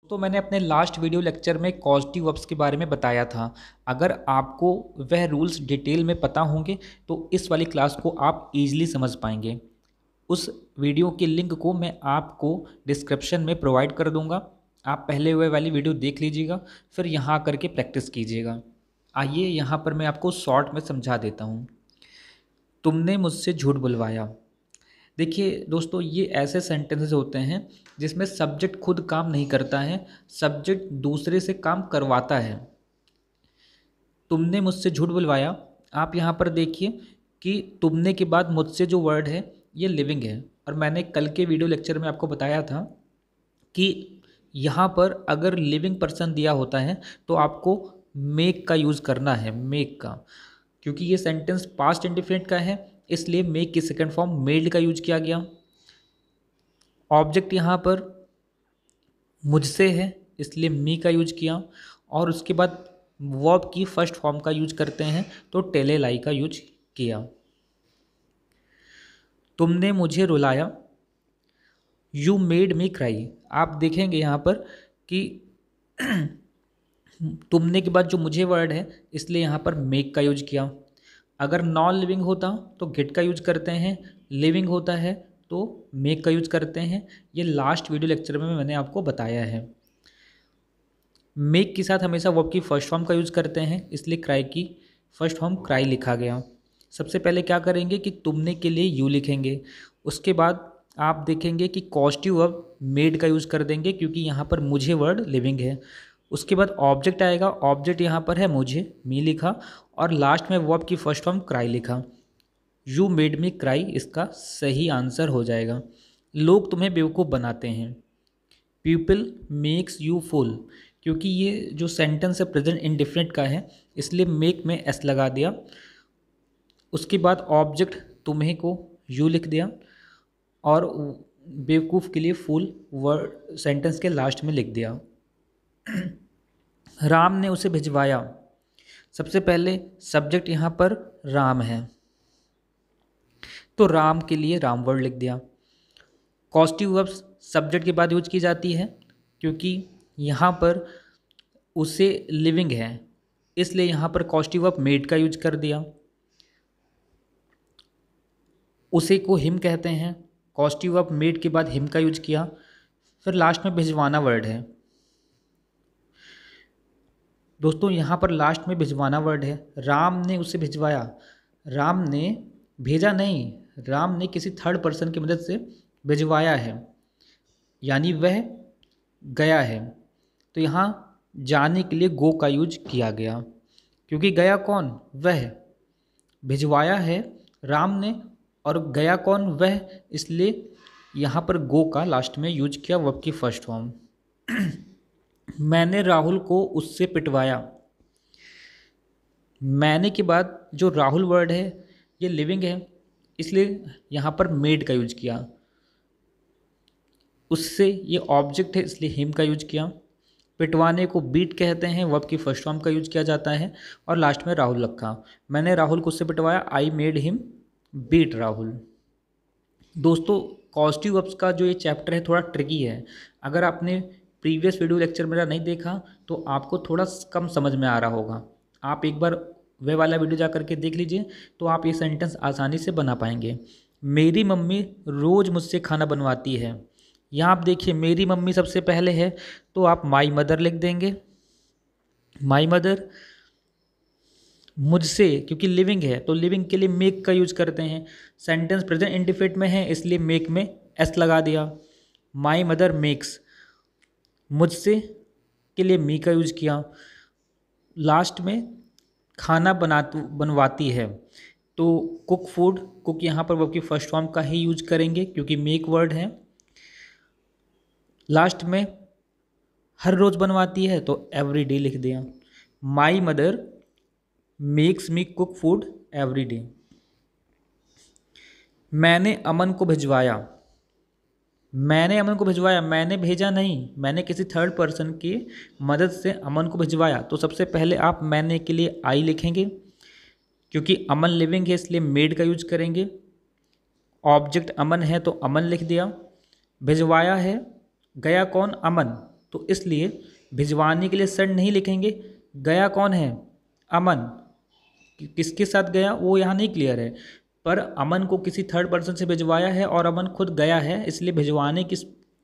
तो मैंने अपने लास्ट वीडियो लेक्चर में कॉज़िटिव वर्ब्स के बारे में बताया था। अगर आपको वह रूल्स डिटेल में पता होंगे तो इस वाली क्लास को आप ईज़िली समझ पाएंगे। उस वीडियो के लिंक को मैं आपको डिस्क्रिप्शन में प्रोवाइड कर दूंगा। आप पहले वह वाली वीडियो देख लीजिएगा, फिर यहाँ करके प्रैक्टिस कीजिएगा। आइए यहाँ पर मैं आपको शॉर्ट में समझा देता हूँ। तुमने मुझसे झूठ बुलवाया। देखिए दोस्तों, ये ऐसे सेंटेंसेस होते हैं जिसमें सब्जेक्ट खुद काम नहीं करता है, सब्जेक्ट दूसरे से काम करवाता है। तुमने मुझसे झूठ बुलवाया। आप यहाँ पर देखिए कि तुमने के बाद मुझसे जो वर्ड है ये लिविंग है, और मैंने कल के वीडियो लेक्चर में आपको बताया था कि यहाँ पर अगर लिविंग पर्सन दिया होता है तो आपको मेक का यूज़ करना है, मेक का। क्योंकि ये सेंटेंस पास्ट इंडिफिनिट का है, इसलिए मेक की सेकंड फॉर्म मेड का यूज किया गया। ऑब्जेक्ट यहाँ पर मुझसे है, इसलिए मी का यूज किया। और उसके बाद वर्ब की फर्स्ट फॉर्म का यूज करते हैं तो टेले लाई का यूज किया। तुमने मुझे रुलाया। You made me cry. आप देखेंगे यहाँ पर कि तुमने के बाद जो मुझे वर्ड है, इसलिए यहाँ पर मेक का यूज किया। अगर नॉन लिविंग होता तो गेट का यूज करते हैं, लिविंग होता है तो मेक का यूज करते हैं। ये लास्ट वीडियो लेक्चर में मैंने आपको बताया है। मेक के साथ हमेशा वर्ब की फर्स्ट फॉर्म का यूज करते हैं, इसलिए क्राई की फर्स्ट फॉर्म क्राई लिखा गया। सबसे पहले क्या करेंगे कि तुमने के लिए यू लिखेंगे। उसके बाद आप देखेंगे कि कॉज़िटिव वर्ब मेड का यूज़ कर देंगे, क्योंकि यहाँ पर मुझे वर्ड लिविंग है। उसके बाद ऑब्जेक्ट आएगा, ऑब्जेक्ट यहाँ पर है मुझे, मी लिखा, और लास्ट में वर्ब की फर्स्ट फॉर्म क्राई लिखा। यू मेड मी क्राई इसका सही आंसर हो जाएगा। लोग तुम्हें बेवकूफ़ बनाते हैं। People makes you full. क्योंकि ये जो सेंटेंस है प्रेजेंट इंडिफिनिट का है, इसलिए मेक में एस लगा दिया। उसके बाद ऑब्जेक्ट तुम्हें को यू लिख दिया, और बेवकूफ़ के लिए फुल वर्ड सेंटेंस के लास्ट में लिख दिया। राम ने उसे भिजवाया। सबसे पहले सब्जेक्ट यहाँ पर राम है, तो राम के लिए राम वर्ड लिख दिया। कॉज़िटिव वर्ब्स सब्जेक्ट के बाद यूज की जाती है, क्योंकि यहाँ पर उसे लिविंग है, इसलिए यहाँ पर कॉज़िटिव वर्ब मेड का यूज कर दिया। उसे को हिम कहते हैं, कॉज़िटिव वर्ब मेड के बाद हिम का यूज किया। फिर लास्ट में भिजवाना वर्ड है। दोस्तों यहाँ पर लास्ट में भिजवाना वर्ड है। राम ने उसे भिजवाया। राम ने भेजा नहीं, राम ने किसी थर्ड पर्सन की मदद से भिजवाया है, यानी वह गया है। तो यहाँ जाने के लिए गो का यूज किया गया, क्योंकि गया कौन, वह। भिजवाया है राम ने, और गया कौन, वह, इसलिए यहाँ पर गो का लास्ट में यूज किया वर्ब की फर्स्ट फॉर्म। मैंने राहुल को उससे पिटवाया। मैंने के बाद जो राहुल वर्ड है ये लिविंग है, इसलिए यहाँ पर मेड का यूज किया। उससे ये ऑब्जेक्ट है, इसलिए हिम का यूज किया। पिटवाने को बीट कहते हैं, वर्ब की फर्स्ट फॉर्म का यूज किया जाता है, और लास्ट में राहुल रखा। मैंने राहुल को उससे पिटवाया, I made him beat Rahul. दोस्तों कॉज़िटिव वर्ब्स का जो ये चैप्टर है थोड़ा ट्रिकी है। अगर आपने प्रीवियस वीडियो लेक्चर मेरा नहीं देखा तो आपको थोड़ा कम समझ में आ रहा होगा। आप एक बार वह वाला वीडियो जा करके देख लीजिए, तो आप ये सेंटेंस आसानी से बना पाएंगे। मेरी मम्मी रोज़ मुझसे खाना बनवाती है। यहाँ आप देखिए मेरी मम्मी सबसे पहले है, तो आप माई मदर लिख देंगे। My mother. मुझसे, क्योंकि लिविंग है तो लिविंग के लिए मेक का यूज करते हैं। सेंटेंस प्रेजेंट इंडिफिनिट में है, इसलिए मेक में एस लगा दिया। माई मदर मेक्स, मुझसे के लिए मी का यूज किया। लास्ट में खाना बनवाती है, तो कुक फूड, कुक यहाँ पर वर्ब की फर्स्ट फॉर्म का ही यूज करेंगे, क्योंकि मेक वर्ड है। लास्ट में हर रोज़ बनवाती है, तो एवरी डे लिख दिया। My mother makes me cook food every day. मैंने अमन को भिजवाया। मैंने अमन को भिजवाया, मैंने भेजा नहीं, मैंने किसी थर्ड पर्सन की मदद से अमन को भिजवाया। तो सबसे पहले आप मैंने के लिए आई लिखेंगे, क्योंकि अमन लिविंग है, इसलिए मेड का यूज करेंगे। ऑब्जेक्ट अमन है तो अमन लिख दिया। भिजवाया है, गया कौन, अमन, तो इसलिए भिजवाने के लिए सेंड नहीं लिखेंगे। गया कौन है? अमन। किसके साथ गया वो यहाँ नहीं क्लियर है, पर अमन को किसी थर्ड पर्सन से भिजवाया है और अमन खुद गया है, इसलिए भिजवाने की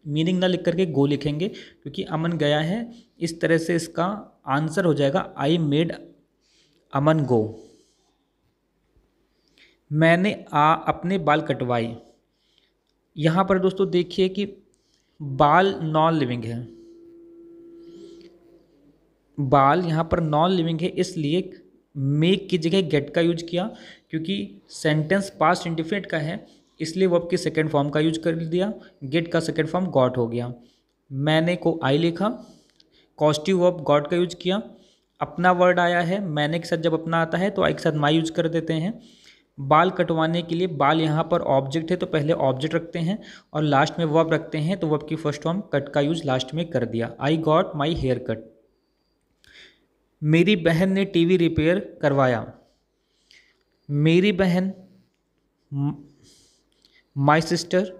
मीनिंग ना लिख करके गो लिखेंगे क्योंकि अमन गया है। इस तरह से इसका आंसर हो जाएगा आई मेड अमन गो। मैंने अपने बाल कटवाए। यहाँ पर दोस्तों देखिए कि बाल नॉन लिविंग है, बाल यहाँ पर नॉन लिविंग है, इसलिए मेक की जगह गेट का यूज किया। क्योंकि सेंटेंस पास्ट इंडिफिनिट का है इसलिए वर्ब की सेकेंड फॉर्म का यूज कर दिया, गेट का सेकेंड फॉर्म गॉट हो गया। मैंने को आई लिखा, कॉस्टिव वर्ब गॉट का यूज किया। अपना वर्ड आया है, मैंने के साथ जब अपना आता है तो आई के साथ माई यूज कर देते हैं। बाल कटवाने के लिए बाल यहाँ पर ऑब्जेक्ट है तो पहले ऑब्जेक्ट रखते हैं और लास्ट में वर्ब रखते हैं, तो वर्ब की फर्स्ट फॉर्म कट का यूज लास्ट में कर दिया। I got my hair cut. मेरी बहन ने टीवी रिपेयर करवाया। मेरी बहन माई सिस्टर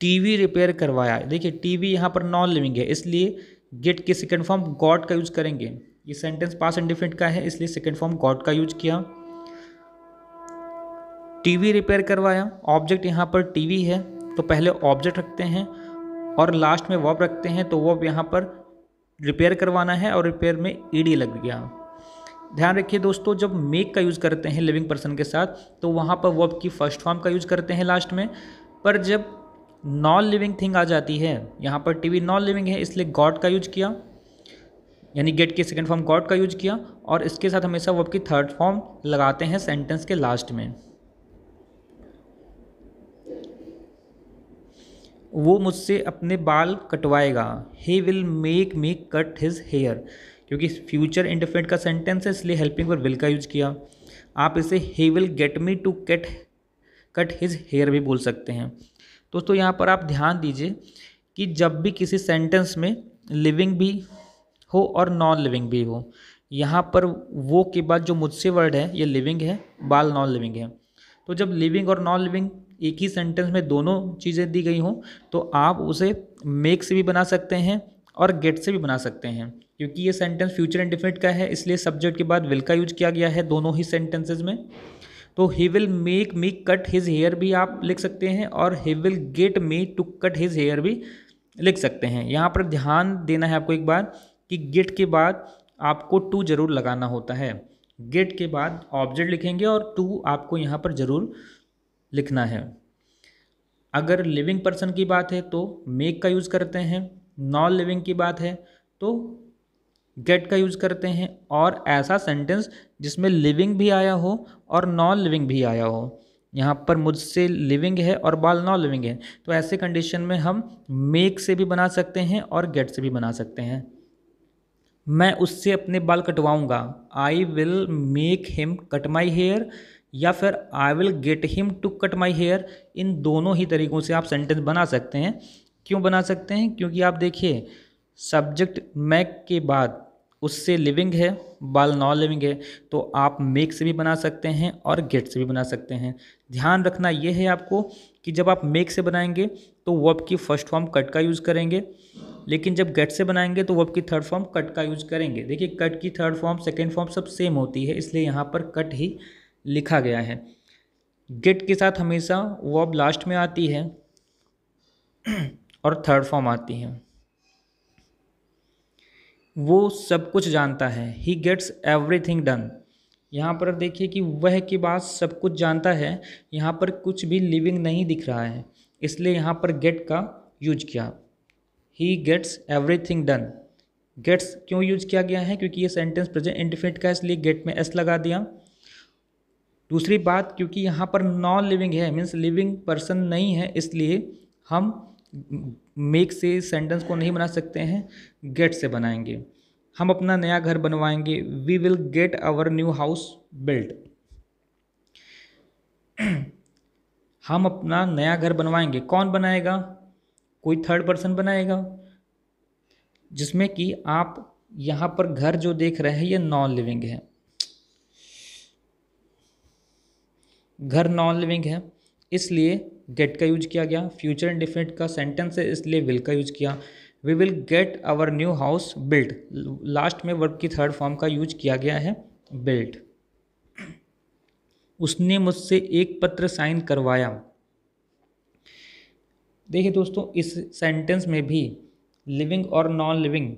टीवी रिपेयर करवाया। देखिए टीवी यहाँ पर नॉन लिविंग है इसलिए गेट की सेकेंड फॉर्म गॉट का यूज करेंगे। ये सेंटेंस पास्ट इंडिफिनिट का है इसलिए सेकेंड फॉर्म गॉट का यूज किया। टीवी रिपेयर करवाया, ऑब्जेक्ट यहाँ पर टीवी है तो पहले ऑब्जेक्ट रखते हैं और लास्ट में वर्ब रखते हैं, तो वर्ब यहाँ पर रिपेयर करवाना है और रिपेयर में ईडी लग गया। ध्यान रखिए दोस्तों, जब मेक का यूज़ करते हैं लिविंग पर्सन के साथ तो वहाँ पर वर्ब की फर्स्ट फॉर्म का यूज़ करते हैं लास्ट में, पर जब नॉन लिविंग थिंग आ जाती है, यहाँ पर टीवी नॉन लिविंग है इसलिए गॉट का यूज किया, यानी गेट की सेकेंड फॉर्म गॉट का यूज किया और इसके साथ हमेशा वर्ब की थर्ड फॉर्म लगाते हैं सेंटेंस के लास्ट में। वो मुझसे अपने बाल कटवाएगा। He will make me cut his hair. क्योंकि फ्यूचर इंडेफिनिट का सेंटेंस है इसलिए हेल्पिंग वर्ब विल का यूज किया। आप इसे he will get me to cut his hair भी बोल सकते हैं। दोस्तों यहाँ पर आप ध्यान दीजिए कि जब भी किसी सेंटेंस में लिविंग भी हो और नॉन लिविंग भी हो, यहाँ पर वो के बाद जो मुझसे वर्ड है ये लिविंग है, बाल नॉन लिविंग है। तो जब लिविंग और नॉन लिविंग एक ही सेंटेंस में दोनों चीज़ें दी गई हों तो आप उसे मेक से भी बना सकते हैं और गेट से भी बना सकते हैं। क्योंकि ये सेंटेंस फ्यूचर इंडेफिनिट का है इसलिए सब्जेक्ट के बाद विल का यूज किया गया है दोनों ही सेंटेंसेस में। तो he will make me cut his hair भी आप लिख सकते हैं और he will get me to cut his hair भी लिख सकते हैं। यहाँ पर ध्यान देना है आपको एक बात कि गेट के बाद आपको टू जरूर लगाना होता है। गेट के बाद ऑब्जेक्ट लिखेंगे और टू आपको यहाँ पर जरूर लिखना है। अगर लिविंग पर्सन की बात है तो मेक का यूज़ करते हैं, नॉन लिविंग की बात है तो गेट का यूज़ करते हैं, और ऐसा सेंटेंस जिसमें लिविंग भी आया हो और नॉन लिविंग भी आया हो। यहाँ पर मुझसे लिविंग है और बाल नॉन लिविंग है तो ऐसे कंडीशन में हम मेक से भी बना सकते हैं और गेट से भी बना सकते हैं। मैं उससे अपने बाल कटवाऊंगा। I will make him cut my hair या फिर I will get him to cut my hair. इन दोनों ही तरीक़ों से आप सेंटेंस बना सकते हैं। क्यों बना सकते हैं? क्योंकि आप देखिए सब्जेक्ट मैक के बाद उससे लिविंग है, बाल नॉन लिविंग है, तो आप मेक से भी बना सकते हैं और गेट से भी बना सकते हैं। ध्यान रखना ये है आपको कि जब आप मेक से बनाएंगे तो वर्ब की फर्स्ट फॉर्म कट का यूज़ करेंगे, लेकिन जब गेट से बनाएंगे तो वर्ब की थर्ड फॉर्म कट का यूज़ करेंगे। देखिए कट की थर्ड फॉर्म सेकेंड फॉर्म सब सेम होती है इसलिए यहाँ पर कट ही लिखा गया है। गेट के साथ हमेशा वर्ब लास्ट में आती है और थर्ड फॉर्म आती है। वो सब कुछ जानता है। He gets everything done. यहाँ पर देखिए कि वह के बाद सब कुछ जानता है, यहाँ पर कुछ भी लिविंग नहीं दिख रहा है इसलिए यहाँ पर गेट का यूज किया। He gets everything done. Gets क्यों यूज किया गया है? क्योंकि ये सेंटेंस प्रेजेंट इंडेफिनिट का है इसलिए गेट में एस लगा दिया। दूसरी बात, क्योंकि यहाँ पर नॉन लिविंग है मीन्स लिविंग पर्सन नहीं है इसलिए हम मेक से सेंटेंस को नहीं बना सकते हैं, गेट से बनाएंगे। हम अपना नया घर बनवाएंगे। We will get our new house built. हम अपना नया घर बनवाएंगे। कौन बनाएगा? कोई थर्ड पर्सन बनाएगा, जिसमें कि आप यहाँ पर घर जो देख रहे हैं ये नॉन लिविंग है। घर नॉन लिविंग है इसलिए गेट का यूज किया गया। फ्यूचर इंडेफिनिट का सेंटेंस है इसलिए विल का यूज किया। We will get our new house built, last में वर्ब की थर्ड फॉर्म का यूज किया गया है बिल्ट। उसने मुझसे एक पत्र साइन करवाया। देखिए दोस्तों, इस सेंटेंस में भी लिविंग और नॉन लिविंग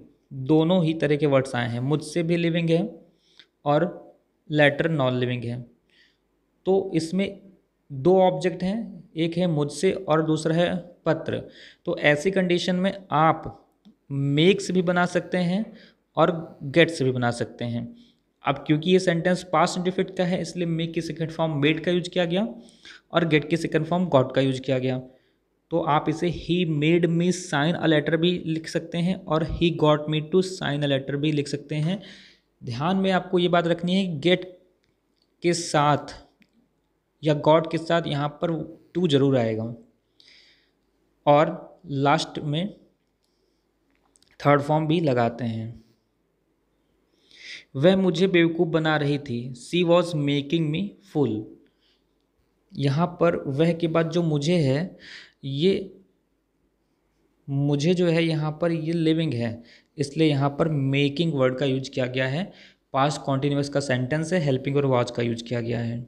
दोनों ही तरह के वर्ड्स आए हैं। मुझसे भी लिविंग है और लेटर नॉन लिविंग है। तो इसमें दो ऑब्जेक्ट हैं, एक है मुझसे और दूसरा है पत्र। तो ऐसी कंडीशन में आप मेक से भी बना सकते हैं और गेट से भी बना सकते हैं। अब क्योंकि ये सेंटेंस पास्ट इंडेफिनिट का है इसलिए मेक की सेकंड फॉर्म मेड का यूज किया गया और गेट की सेकंड फॉर्म गॉट का यूज किया गया। तो आप इसे he made me sign a letter भी लिख सकते हैं और he got me to sign a letter भी लिख सकते हैं। ध्यान में आपको ये बात रखनी है, गेट के साथ या गॉट के साथ यहाँ पर टू जरूर आएगा और लास्ट में थर्ड फॉर्म भी लगाते हैं। वह मुझे बेवकूफ़ बना रही थी, सी वॉज मेकिंग मी फुल। यहाँ पर वह के बाद जो मुझे है, ये मुझे जो है यहाँ पर ये लिविंग है इसलिए यहाँ पर मेकिंग वर्ड का यूज किया गया है। पास्ट कॉन्टिन्यूअस का सेंटेंस है, हेल्पिंग और वाज का यूज किया गया है।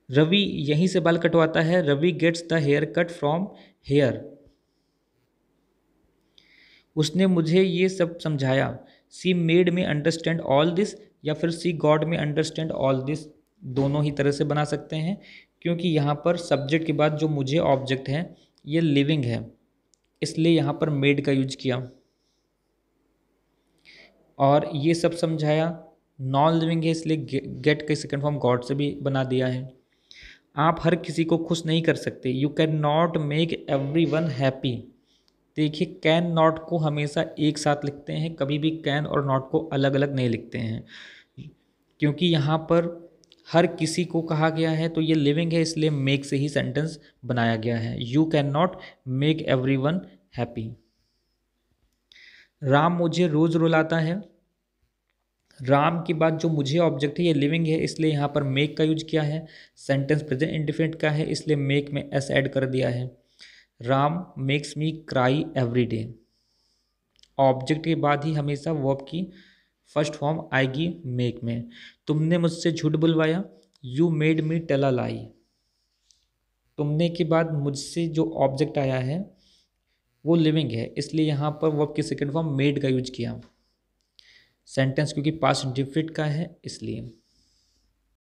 रवि यहीं से बाल कटवाता है, Ravi gets the hair cut from here. उसने मुझे ये सब समझाया, she made me understand all this या फिर she got me understand all this, दोनों ही तरह से बना सकते हैं। क्योंकि यहाँ पर सब्जेक्ट के बाद जो मुझे ऑब्जेक्ट है ये लिविंग है इसलिए यहाँ पर मेड का यूज किया और ये सब समझाया नॉन लिविंग है इसलिए गेट का सेकंड फॉर्म गॉड से भी बना दिया है। आप हर किसी को खुश नहीं कर सकते, you can not make every one happy. देखिए, कैन नॉट को हमेशा एक साथ लिखते हैं, कभी भी कैन और नॉट को अलग अलग नहीं लिखते हैं। क्योंकि यहाँ पर हर किसी को कहा गया है तो ये लिविंग है इसलिए मेक से ही सेंटेंस बनाया गया है। You can not make every one happy. Ram मुझे रोज़ रुलाता है, राम के बाद जो मुझे ऑब्जेक्ट है ये लिविंग है इसलिए यहाँ पर मेक का यूज किया है। सेंटेंस प्रेजेंट इंडेफिनिट का है इसलिए मेक में एस ऐड कर दिया है। Ram makes me cry every day, object के बाद ही हमेशा वर्ब की फर्स्ट फॉर्म आएगी मेक में। तुमने मुझसे झूठ बुलवाया, you made me tell a lie. तुमने के बाद मुझसे जो ऑब्जेक्ट आया है वो लिविंग है इसलिए यहाँ पर वर्ब की सेकंड फॉर्म मेड का यूज किया। सेंटेंस क्योंकि पास्ट इंडेफिनिट का है इसलिए।